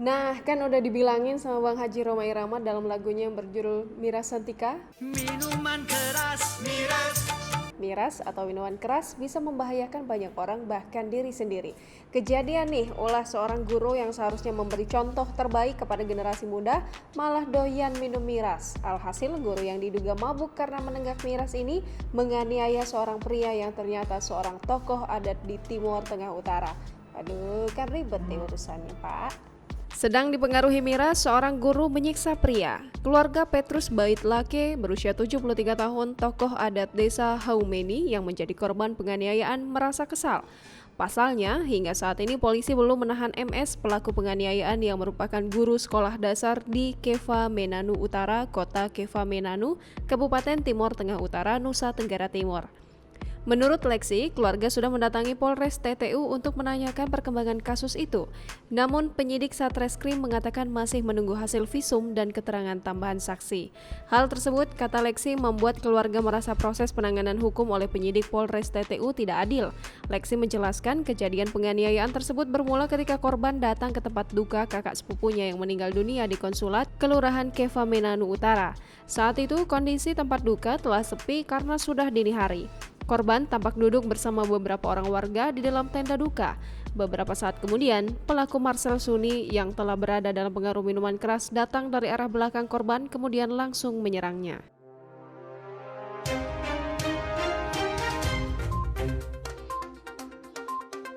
Nah, kan udah dibilangin sama Bang Haji Roma Irama dalam lagunya yang berjudul Miras Santika. Minuman keras, miras. Miras atau minuman keras bisa membahayakan banyak orang, bahkan diri sendiri. Kejadian nih, ulah seorang guru yang seharusnya memberi contoh terbaik kepada generasi muda, malah doyan minum miras. Alhasil guru yang diduga mabuk karena menenggak miras ini menganiaya seorang pria yang ternyata seorang tokoh adat di Timur Tengah Utara. Aduh, kan ribet nih urusannya, Pak. Sedang dipengaruhi miras, seorang guru menyiksa pria. Keluarga Petrus Bait Lake berusia 73 tahun, tokoh adat desa Haumeni yang menjadi korban penganiayaan merasa kesal. Pasalnya, hingga saat ini polisi belum menahan MS, pelaku penganiayaan yang merupakan guru sekolah dasar di Keva Menanu Utara, kota Keva Menanu, Kabupaten Timur Tengah Utara, Nusa Tenggara Timur. Menurut Lexi, keluarga sudah mendatangi Polres TTU untuk menanyakan perkembangan kasus itu. Namun penyidik Satreskrim mengatakan masih menunggu hasil visum dan keterangan tambahan saksi. Hal tersebut, kata Lexi, membuat keluarga merasa proses penanganan hukum oleh penyidik Polres TTU tidak adil. Lexi menjelaskan kejadian penganiayaan tersebut bermula ketika korban datang ke tempat duka kakak sepupunya yang meninggal dunia di konsulat Kelurahan Keva Menanu Utara. Saat itu kondisi tempat duka telah sepi karena sudah dini hari. Korban tampak duduk bersama beberapa orang warga di dalam tenda duka. Beberapa saat kemudian, pelaku Marcel Suni yang telah berada dalam pengaruh minuman keras datang dari arah belakang korban kemudian langsung menyerangnya.